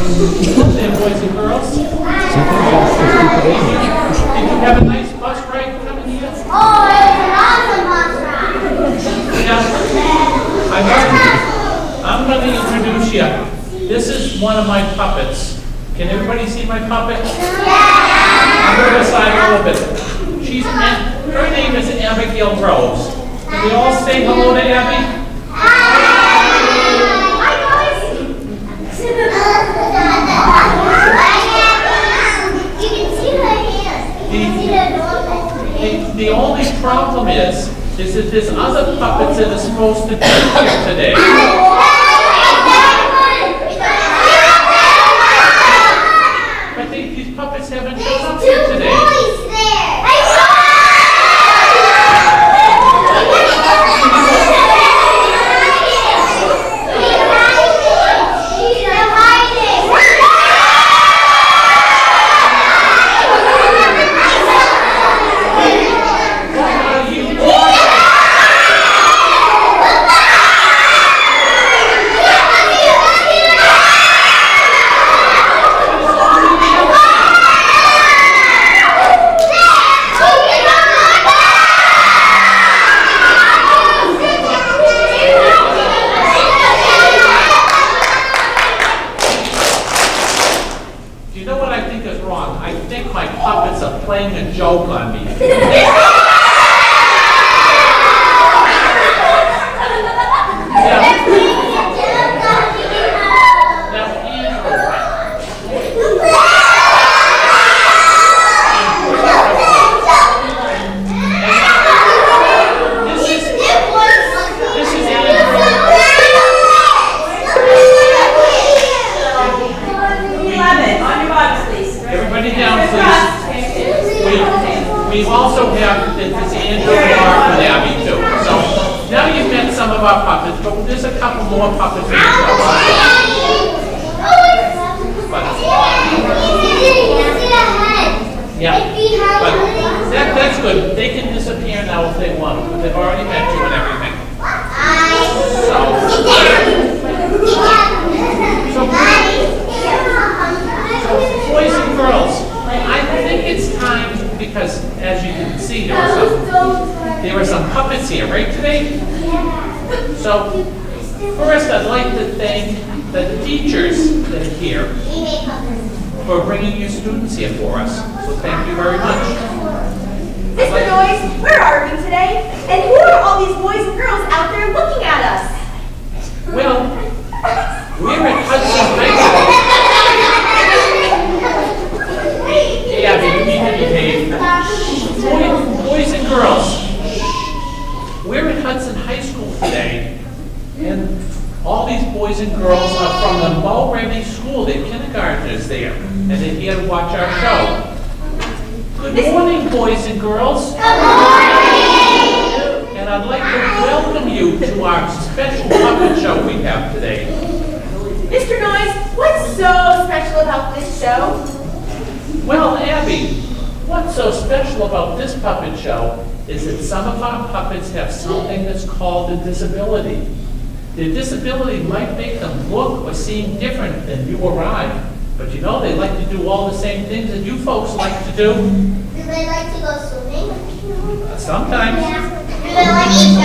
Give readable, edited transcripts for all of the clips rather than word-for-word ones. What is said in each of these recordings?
There, boys and girls. Did you have a nice bus ride coming here? Oh, it was an awesome bus ride. Yeah. I'm going to introduce you. This is one of my puppets. Can everybody see my puppet? Yeah. I'm going to slide a little bit. Her name is Abigail Rose. Can we all say hello to Abby? The only problem is that there's other puppets that are supposed to be here today. But these puppets haven't shown up here today. Playing a joke on me. We also have this Andrew, Mark, and Abby too. So now you've met some of our puppets, but there's a couple more puppets in the show. Yeah, but that's good. They can disappear now if they want, but they've already met you and everything. So boys and girls, I think it's time. Because, as you can see, there are some puppets here, right, today? So, first I'd like to thank the teachers that are here for bringing your students here for us. So thank you very much. Mr. Noyes, where are we today? And who are all these boys and girls out there looking at us? Well, we're at Hudson High School. Yeah, you need to behave. Boys and girls, we're at Hudson High School today, and all these boys and girls are from the Mulready School. They're kindergartners there, and they're here to watch our show. Good morning, boys and girls. Good morning! And I'd like to welcome you to our special puppet show we have today. Mr. Noyes, what's so special about this show? Well, Abby, what's so special about this puppet show is that some of our puppets have something that's called a disability. Their disability might make them look or seem different than you or I, but you know they like to do all the same things that you folks like to do. Do they like to go swimming? Sometimes. Yeah. Do they like to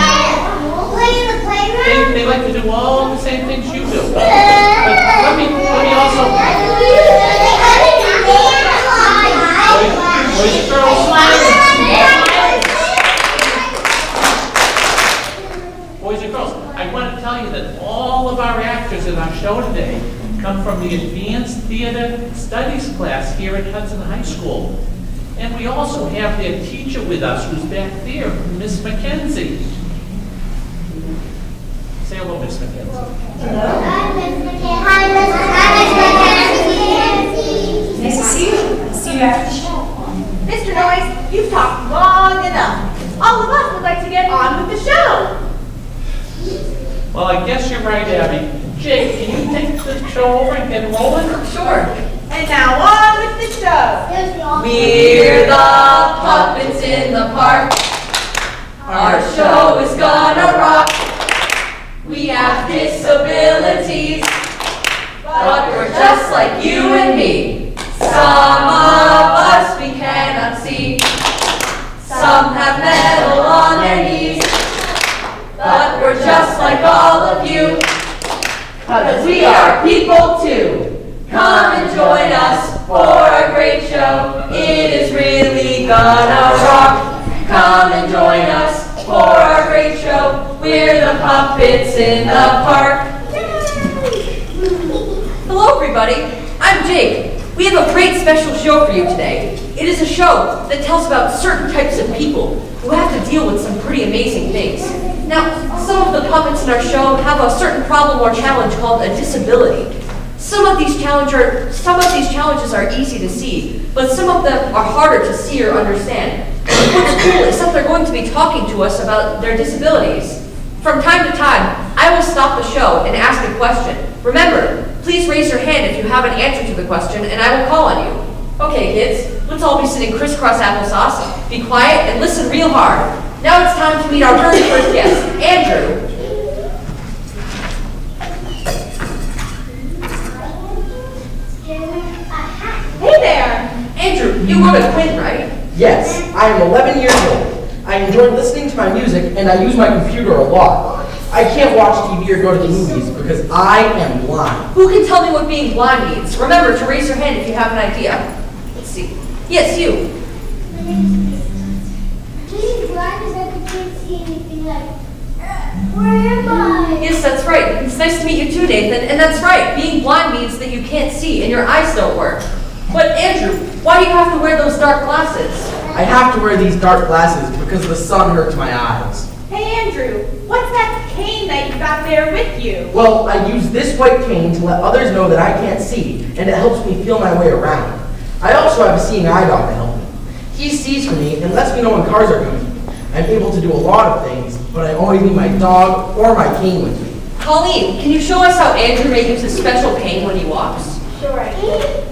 play in the playground? They like to do all the same things you do. But let me also... Boys and girls. Boys and girls, I want to tell you that all of our actors in our show today come from the Advanced Theater Studies class here at Hudson High School. And we also have their teacher with us who's back there, Miss McKenzie. Say hello, Miss McKenzie. Hello. Hi, Miss McKenzie. Hi, Miss McKenzie. Nice to see you. See you after the show. Mr. Noyes, you've talked long enough. All of us would like to get on with the show. Well, I guess you're right, Abby. Jake, can you take the show over and get rolling? Sure. And now on with the show. We're the puppets in the park. Our show is gonna rock. We have disabilities, but but we're just like you and me. Some of us we cannot see. Some have metal on their knees. But we're just like all of you. 'Cause we are people too. Come and join us for a great show. It is really gonna rock. Come and join us for a great show. We're the puppets in the park. Hello everybody, I'm Jake. We have a great special show for you today. It is a show that tells about certain types of people who have to deal with some pretty amazing things. Now, some of the puppets in our show have a certain problem or challenge called a disability. Some of these challenges are easy to see, but some of them are harder to see or understand. What's cool is that they're going to be talking to us about their disabilities. From time to time, I will stop the show and ask a question. Remember, please raise your hand if you have an answer to the question, and I will call on you. Okay, kids, let's all be sitting crisscross applesauce. Be quiet and listen real hard. Now it's time to meet our very first guest, Andrew. Hey there! Andrew, you wrote a quinn, right? Yes, I am 11 years old. I enjoy listening to my music and I use my computer a lot. I can't watch TV or go to the movies because I am blind. Who can tell me what being blind means? Remember to raise your hand if you have an idea. Let's see. Yes, you. Being blind is like I can't see anything like, where am I? Yes, that's right. It's nice to meet you too, Nathan. And that's right. Being blind means that you can't see and your eyes don't work. But Andrew, why do you have to wear those dark glasses? I have to wear these dark glasses because the sun hurts my eyes. Hey Andrew, what's that cane that you got there with you? Well, I use this white cane to let others know that I can't see, and it helps me feel my way around. I also have a seeing eye dog to help me. He sees for me and lets me know when cars are coming. I'm able to do a lot of things, but I always need my dog or my cane with me. Colleen, can you show us how Andrew may use his special cane when he walks? Sure I can.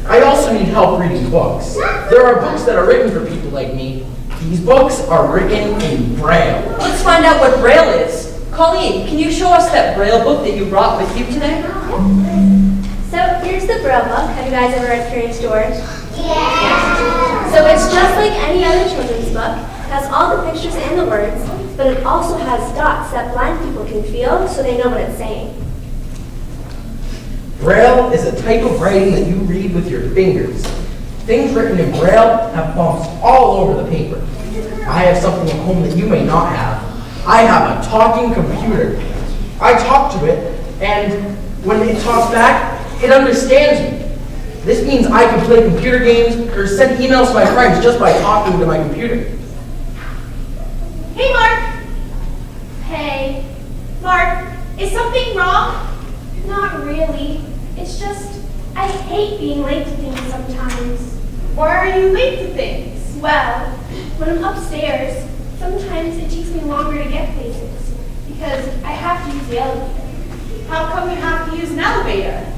I also need help reading books. There are books that are written for people like me. These books are written in Braille. Let's find out what Braille is. Colleen, can you show us that Braille book that you brought with you today? So here's the Braille book. Have you guys ever read Curious George? Yeah. So it's just like any other children's book. It has all the pictures and the words, but it also has dots that blind people can feel so they know what it's saying. Braille is a type of writing that you read with your fingers. Things written in Braille have bumps all over the paper. I have something at home that you may not have. I have a talking computer. I talk to it, and when it talks back, it understands me. This means I can play computer games or send emails to my friends just by talking to my computer. Hey Mark! Hey, Mark, is something wrong? not really. It's just, I hate being late to things sometimes. Why are you late to things? Well, when I'm upstairs, sometimes it takes me longer to get places because I have to use the elevator. How come you have to use an elevator?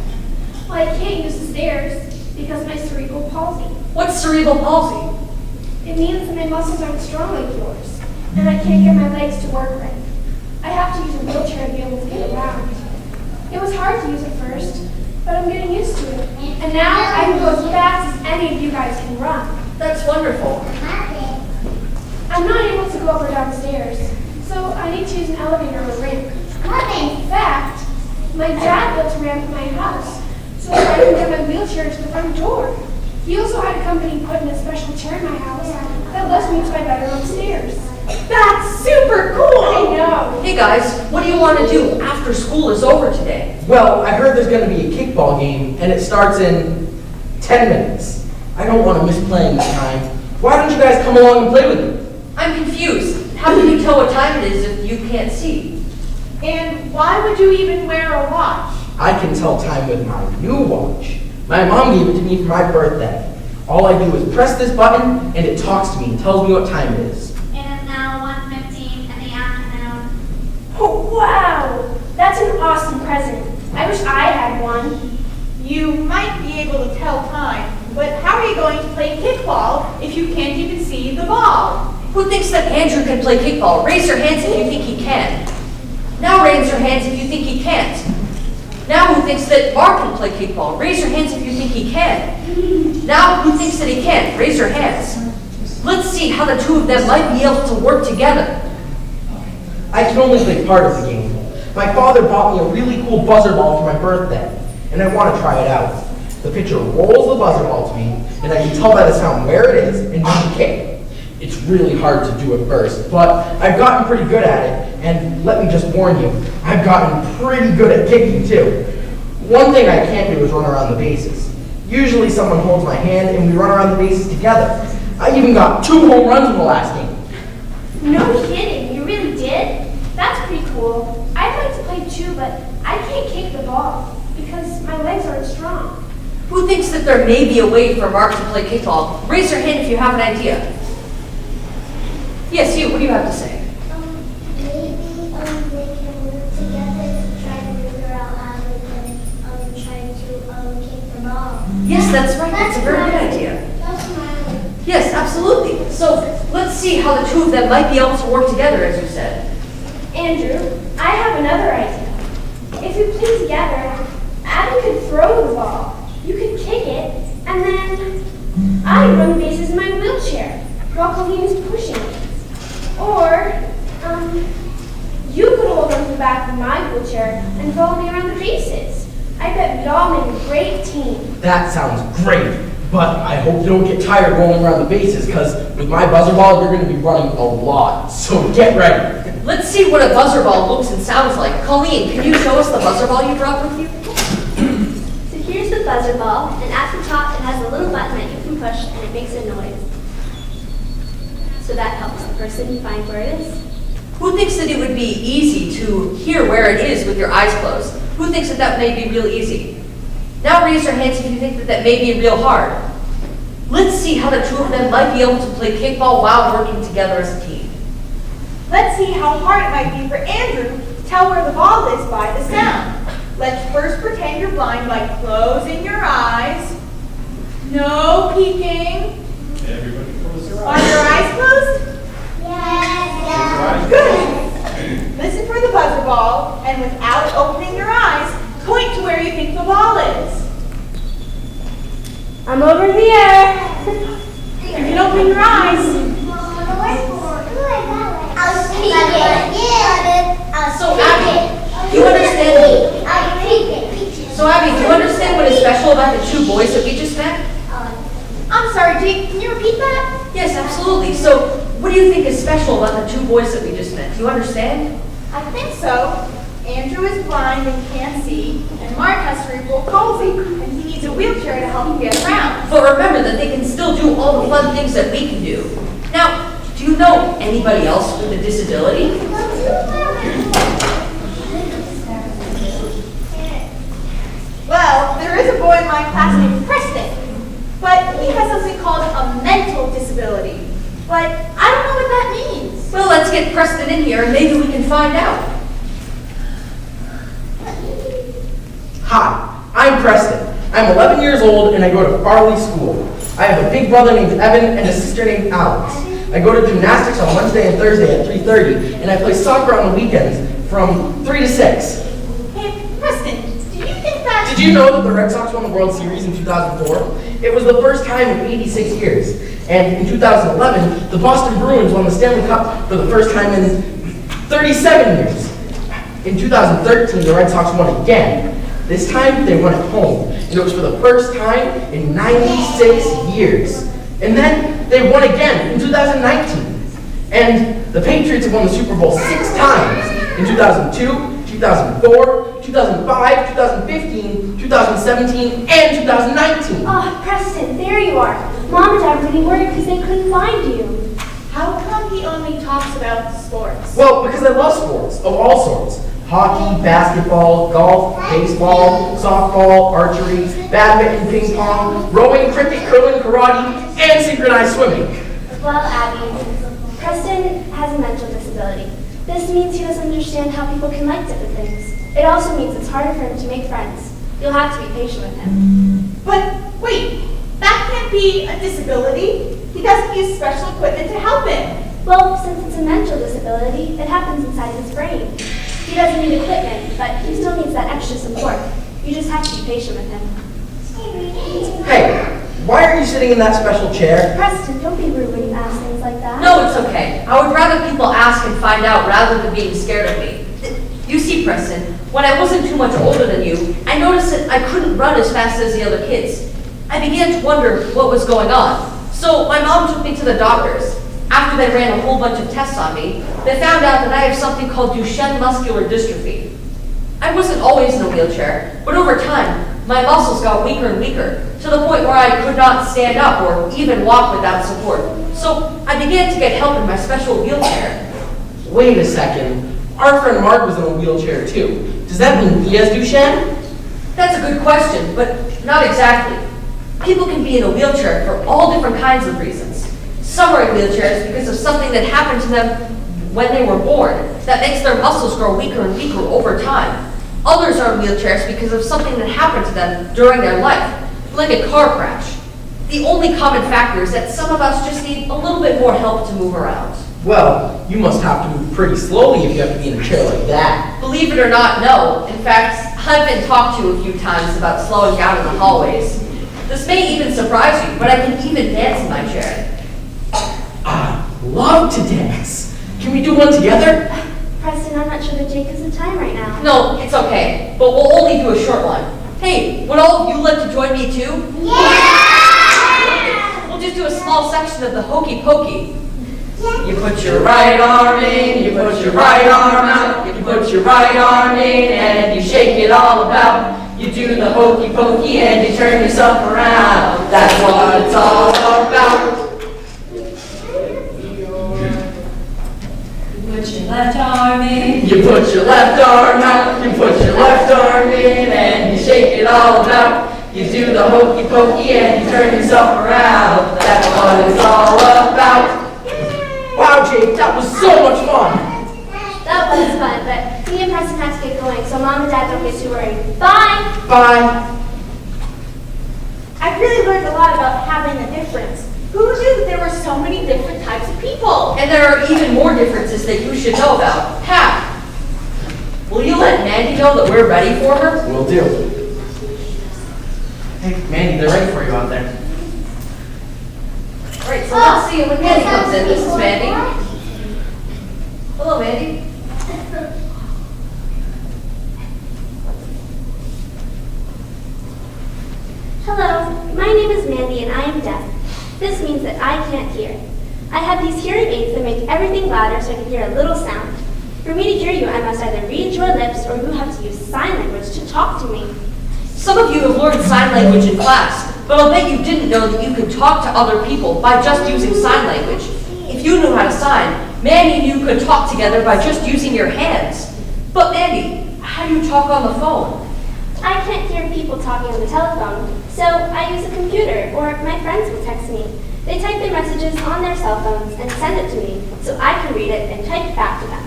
Well, I can't use the stairs because of my cerebral palsy. What's cerebral palsy? It means that my muscles aren't strong like yours, and I can't get my legs to work right. I have to use a wheelchair to be able to get around. It was hard to use at first, but I'm getting used to it. And now I can go as fast as any of you guys can run. That's wonderful. I'm not able to go up or down stairs, so I need to use an elevator or a ramp. In fact, my dad built a ramp in my house so that I can get my wheelchair to the front door. He also had a company put in a special chair in my house that lets me to my bedroom upstairs. That's super cool! I know. Hey guys, what do you want to do after school is over today? Well, I heard there's going to be a kickball game, and it starts in 10 minutes. I don't want to miss playing this time. Why don't you guys come along and play with me? I'm confused. How can you tell what time it is if you can't see? And why would you even wear a watch? I can tell time with my new watch. My mom gave it to me for my birthday. All I do is press this button, and it talks to me and tells me what time it is. It is now 1:15 in the afternoon. Oh, wow! That's an awesome present. I wish I had one. You might be able to tell time, but how are you going to play kickball if you can't even see the ball? Who thinks that Andrew can play kickball? Raise your hands if you think he can. Now raise your hands if you think he can't. Now who thinks that Mark can play kickball? Raise your hands if you think he can. Now who thinks that he can't? Raise your hands. Let's see how the two of them might be able to work together. I can only play part of the game. My father bought me a really cool buzzer ball for my birthday, and I want to try it out. The pitcher rolls the buzzer ball to me, and I can tell by the sound where it is and when to kick. It's really hard to do at first, but I've gotten pretty good at it, and let me just warn you, I've gotten pretty good at kicking too. One thing I can't do is run around the bases. Usually someone holds my hand and we run around the bases together. I even got 2 home runs in the last game. No kidding, you really did? That's pretty cool. I'd like to play too, but I can't kick the ball because my legs aren't strong. Who thinks that there may be a way for Mark to play kickball? Raise your hand if you have an idea. Yes, you. What do you have to say? Maybe they can work together to try to figure out how they can try to kick the ball. Yes, that's right. That's a very good idea. That's my Yes, absolutely. So let's see how the two of them might be able to work together, as you said. Andrew, I have another idea. If we play together, Abby could throw the ball, you could kick it, and then I'd run the bases in my wheelchair while Colleen is pushing it. Or, you could hold on to the back of my wheelchair and follow me around the bases. I bet we'd all make a great team. That sounds great, but I hope you don't get tired rolling around the bases, because with my buzzer ball, you're going to be running a lot, so get ready. Let's see what a buzzer ball looks and sounds like. Colleen, can you show us the buzzer ball you brought with you? So here's the buzzer ball, and at the top it has a little button that you can push and it makes a noise. So that helps the person find where it is. Who thinks that it would be easy to hear where it is with your eyes closed? Who thinks that that may be real easy? Now raise your hands if you think that that may be real hard. Let's see how the two of them might be able to play kickball while working together as a team. Let's see how hard it might be for Andrew to tell where the ball is by the sound. Let's first pretend you're blind by closing your eyes. No peeking. Everybody close their Are eyes. your eyes closed? yes. Good. Listen for the buzzer ball, and without opening your eyes, point to where you think the ball is. I'm over here. You can open your eyes. So Abby, do you understand? So Abby, do you understand what is special about the two boys that we just met? I'm sorry, Jake, can you repeat that? Yes, absolutely. So what do you think is special about the two boys that we just met? Do you understand? I think so. Andrew is blind and can't see, and Mark has cerebral palsy, and he needs a wheelchair to help him get around. But remember that they can still do all the fun things that we can do. Now, do you know anybody else with a disability? Well, there is a boy in my class named Preston, but he has something called a mental disability. But I don't know what that means. Well, let's get Preston in here and maybe we can find out. Hi, I'm Preston. I'm 11 years old and I go to Farley School. I have a big brother named Evan and a sister named Alex. I go to gymnastics on Wednesday and Thursday at 3:30, and I play soccer on the weekends from 3 to 6. Hey, Preston, do you think that... Did you know that the Red Sox won the World Series in 2004? It was the first time in 86 years. And in 2011, the Boston Bruins won the Stanley Cup for the first time in 37 years. In 2013, the Red Sox won again. This time, they won at home, and it was for the first time in 96 years. And then they won again in 2019. And the Patriots have won the Super Bowl 6 times, in 2002, 2004, 2005, 2015, 2017, and 2019. Oh, Preston, there you are. Mom and Dad were really worried because they couldn't find you. How come he only talks about sports? Well, because I love sports of all sorts. Hockey, basketball, golf, baseball, softball, archery, badminton, ping pong, rowing, cricket, curling, karate, and synchronized swimming. Well, Abby, Preston has a mental disability. This means he doesn't understand how people can like different things. It also means it's harder for him to make friends. You'll have to be patient with him. But wait, that can't be a disability. He doesn't use special equipment to help him. Well, since it's a mental disability, it happens inside his brain. He doesn't need equipment, but he still needs that extra support. You just have to be patient with him. Hey, why are you sitting in that special chair? Preston, don't be rude when you ask things like that. No, it's okay. I would rather people ask and find out rather than being scared of me. You see, Preston, when I wasn't too much older than you, I noticed that I couldn't run as fast as the other kids. I began to wonder what was going on. So my mom took me to the doctors. After they ran a whole bunch of tests on me, they found out that I have something called Duchenne muscular dystrophy. I wasn't always in a wheelchair, but over time, my muscles got weaker and weaker, to the point where I could not stand up or even walk without support. So I began to get help in my special wheelchair. Wait a second. Our friend Mark was in a wheelchair too. Does that mean he has Duchenne? That's a good question, but not exactly. People can be in a wheelchair for all different kinds of reasons. Some are in wheelchairs because of something that happened to them when they were born that makes their muscles grow weaker and weaker over time. Others are in wheelchairs because of something that happened to them during their life, like a car crash. The only common factor is that some of us just need a little bit more help to move around. Well, you must have to move pretty slowly if you have to be in a chair like that. Believe it or not, no. In fact, I've been talked to a few times about slowing down in the hallways. This may even surprise you, but I can even dance in my chair. I love to dance. Can we do one together? Preston, I'm not sure that Jake has the time right now. No, it's okay, but we'll only do a short one. Hey, would all of you like to join me too? Yeah! We'll just do a small section of the hokey pokey. You put your right arm in, you put your right arm out, you put your right arm in and you shake it all about. You do the hokey pokey and you turn yourself around. That's what it's all about. Put your left arm in, you put your left arm out, you put your left arm in and you shake it all about. You do the hokey pokey and you turn yourself around. That's what it's all about. Wow, Jake, that was so much fun. That was fun, but me and Preston have to get going, so Mom and Dad don't get too worried. Bye! Bye. I really learned a lot about having a difference. Who knew that there were so many different types of people? And there are even more differences that you should know about. How? Will you let Mandy know that we're ready for her? Will do. Hey, Mandy, they're ready for you out there. All right, so let's see when Mandy comes in. This is Mandy. Hello, Mandy. Hello, my name is Mandy and I am deaf. This means that I can't hear. I have these hearing aids that make everything louder so I can hear a little sound. For me to hear you, I must either read your lips or you have to use sign language to talk to me. Some of you have learned sign language in class, but I'll bet you didn't know that you could talk to other people by just using sign language. If you knew how to sign, Mandy and you could talk together by just using your hands. But Mandy, how do you talk on the phone? I can't hear people talking on the telephone, so I use a computer or my friends will text me. They type their messages on their cell phones and send it to me so I can read it and type back to them.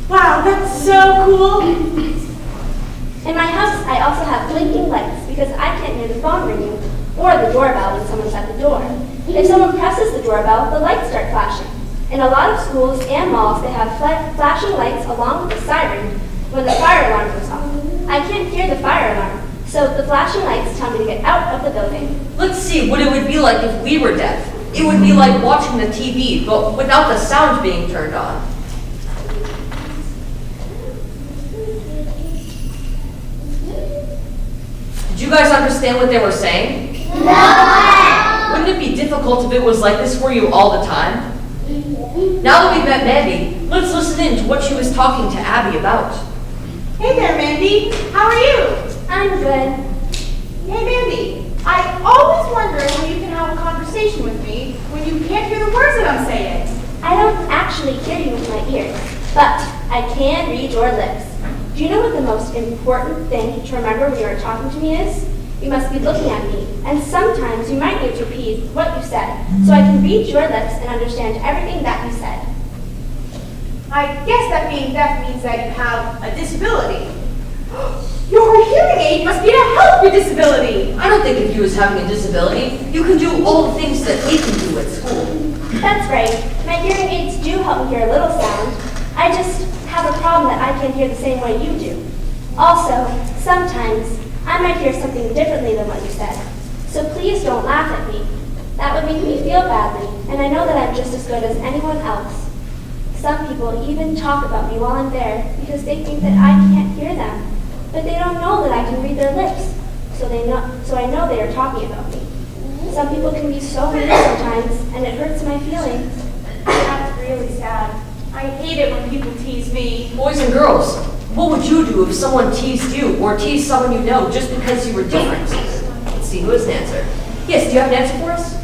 Wow, that's so cool. In my house, I also have blinking lights because I can't hear the phone ringing or the doorbell when someone's at the door. If someone presses the doorbell, the lights start flashing. In a lot of schools and malls, they have flashing lights along with the siren when the fire alarm goes off. I can't hear the fire alarm, so the flashing lights tell me to get out of the building. Let's see what it would be like if we were deaf. It would be like watching the TV, but without the sound being turned on. Did you guys understand what they were saying? No! Wouldn't it be difficult if it was like this for you all the time? Now that we've met Mandy, let's listen in to what she was talking to Abby about. Hey there, Mandy. How are you? I'm good. Hey, Mandy. I always wonder how you can have a conversation with me when you can't hear the words that I'm saying. I don't actually hear you with my ears, but I can read your lips. Do you know what the most important thing to remember when you are talking to me is? You must be looking at me, and sometimes you might need to repeat what you said, so I can read your lips and understand everything that you said. I guess that being deaf means that you have a disability. Your hearing aid must be to help your disability. I don't think of you as having a disability. You can do all the things that we can do at school. That's right. My hearing aids do help me hear a little sound. I just have a problem that I can't hear the same way you do. Also, sometimes I might hear something differently than what you said. So please don't laugh at me. That would make me feel badly, and I know that I'm just as good as anyone else. Some people even talk about me while I'm there because they think that I can't hear them. But they don't know that I can read their lips, so I know they are talking about me. Some people can be so mean sometimes, and it hurts my feelings. That's really sad. I hate it when people tease me. Boys and girls, what would you do if someone teased you or teased someone you know just because you were different? Let's see, who has an answer? Yes, do you have an answer for us?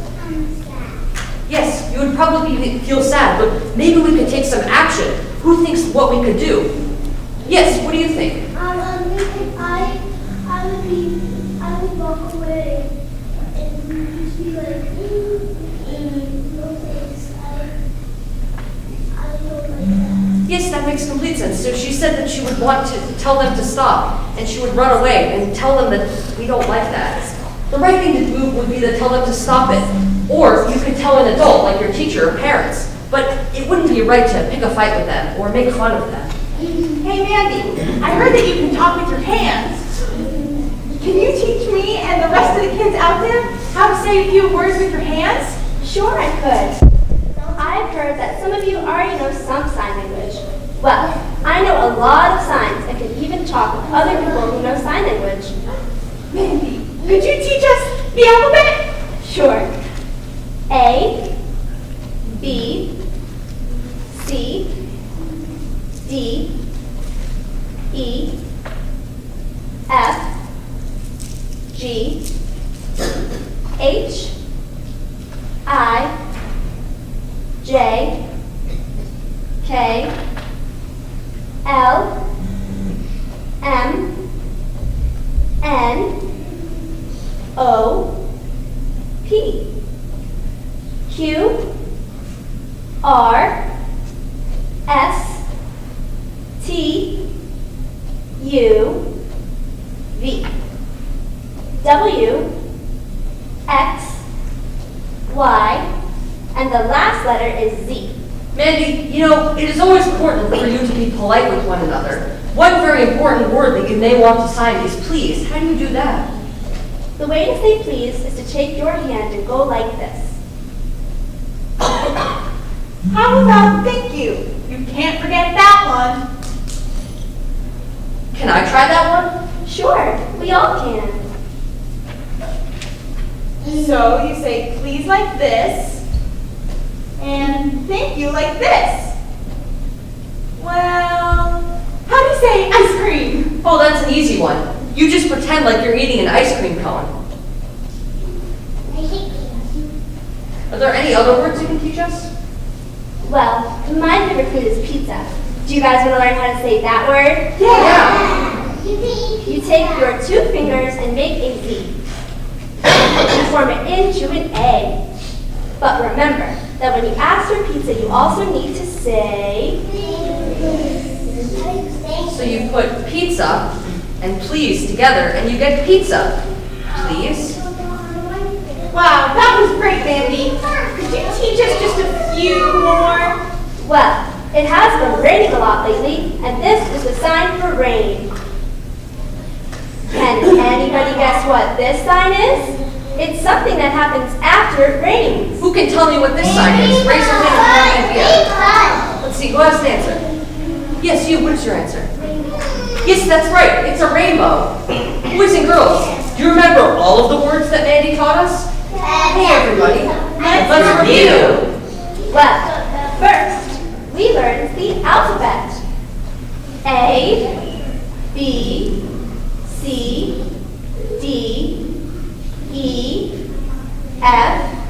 Yes, you would probably feel sad, but maybe we could take some action. Who thinks what we could do? Yes, what do you think? I would walk away and just be like, no thanks. I don't like that. Yes, that makes complete sense. So she said that she would want to tell them to stop, and she would run away and tell them that we don't like that. The right thing to do would be to tell them to stop it. Or you could tell an adult, like your teacher or parents. But it wouldn't be right to pick a fight with them or make fun of them. Hey, Mandy, I heard that you can talk with your hands. Can you teach me and the rest of the kids out there how to say a few words with your hands? Sure, I could. I've heard that some of you already know some sign language. Well, I know a lot of signs and can even talk with other people who know sign language. Mandy, could you teach us the alphabet? Sure. A, B, C, D, E, F, G, H, I, J, K, L, M, N, O, P, Q, R, S, T, U, V, W, X, Y, and the last letter is Z. Mandy, you know, it is always important for you to be polite with one another. One very important word that you may want to sign is please. How do you do that? The way to say please is to take your hand and go like this. How about thank you? You can't forget that one. Can I try that one? Sure, we all can. So you say please like this, and thank you like this. Well, how do you say ice cream? Oh, that's an easy one. You just pretend like you're eating an ice cream cone. I hate peanuts. Are there any other words you can teach us? Well, my favorite food is pizza. Do you guys want to learn how to say that word? Yeah. You take your 2 fingers and make a Z. You form it into an A. But remember that when you ask for pizza, you also need to say... So you put pizza and please together and you get pizza. Please. Wow, that was great, Mandy. Could you teach us just a few more? Well, it has been raining a lot lately, and this is the sign for rain. Can anybody guess what this sign is? It's something that happens after it rains. Who can tell me what this sign is? Raise your hand if you have an idea. Let's see, who has an answer? Yes, you. What is your answer? Yes, that's right. It's a rainbow. Boys and girls, do you remember all of the words that Mandy taught us? Hey, everybody. Let's review. Well, first, we learned the alphabet. A, B, C, D, E, F,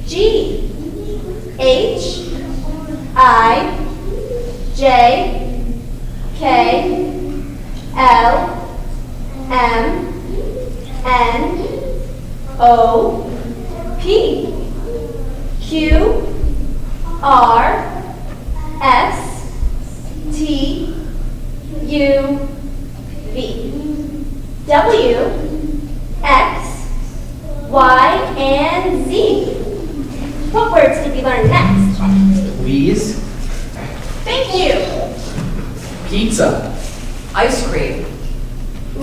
G, H, I, J, K, L, M, N, O, P, Q, R, S, T, U, V. W, X, Y, and Z. What words did we learn next? Please. Thank you. Pizza. Ice cream.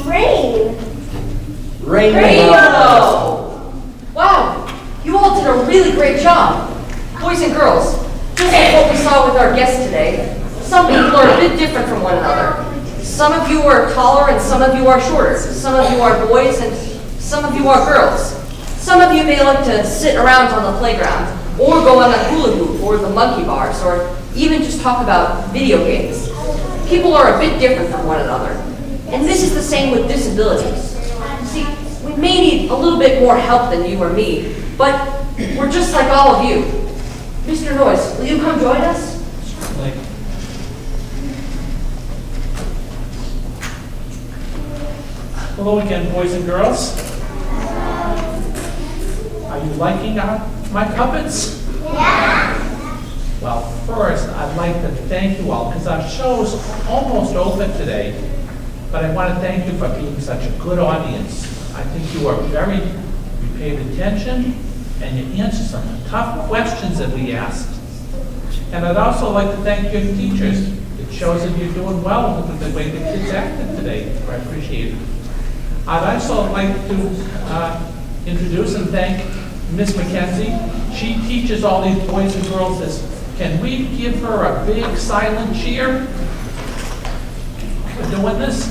Rain. Rainbow! Wow, you all did a really great job. Boys and girls, just like what we saw with our guests today, some people are a bit different from one another. Some of you are taller and some of you are shorter. Some of you are boys and some of you are girls. Some of you may like to sit around on the playground, or go on the hula hoop or the monkey bars, or even just talk about video games. People are a bit different from one another. And this is the same with disabilities. See, we may need a little bit more help than you or me, but we're just like all of you. Mr. Noyes, will you come join us? Hello again, boys and girls. Are you liking my puppets? Yeah. Well, first, I'd like to thank you all, because our show's almost over today, but I want to thank you for being such a good audience. I think you paid attention, and you answered some tough questions that we asked. And I'd also like to thank your teachers. It shows that you're doing well with the way the kids acted today. I appreciate it. I'd also like to introduce and thank Miss McKenzie. She teaches all these boys and girls this. Can we give her a big silent cheer for doing this?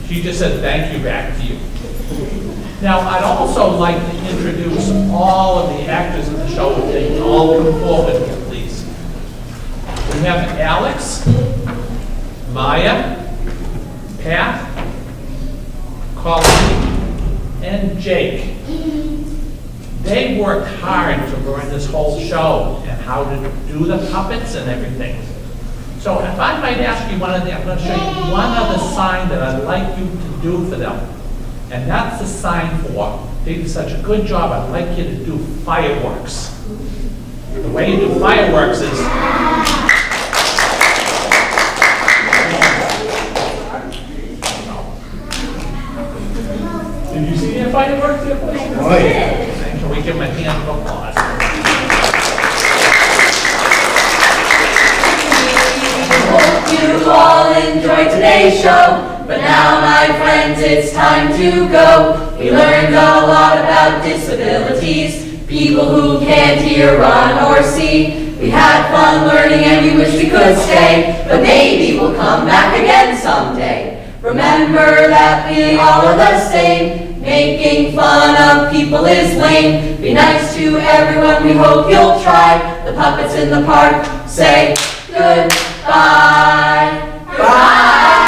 She just said thank you back to you. Now, I'd also like to introduce all of the actors in the show. If they can all come forward here, please. We have Alex, Maya, Pat, Colleen, and Jake. They worked hard to learn this whole show and how to do the puppets and everything. So if I might ask you one of them, I'm going to show you one other sign that I'd like you to do for them. And that's the sign for, they did such a good job, I'd like you to do fireworks. The way you do fireworks is, did you see the fireworks there? Oh, yeah. Can we give them a hand of applause? Hope you all enjoyed today's show, but now, my friends, it's time to go. We learned a lot about disabilities, people who can't hear, run, or see. We had fun learning and we wish we could stay, but maybe we'll come back again someday. Remember that we all are the same. Making fun of people is lame. Be nice to everyone, we hope you'll try. The puppets in the park say goodbye. Goodbye.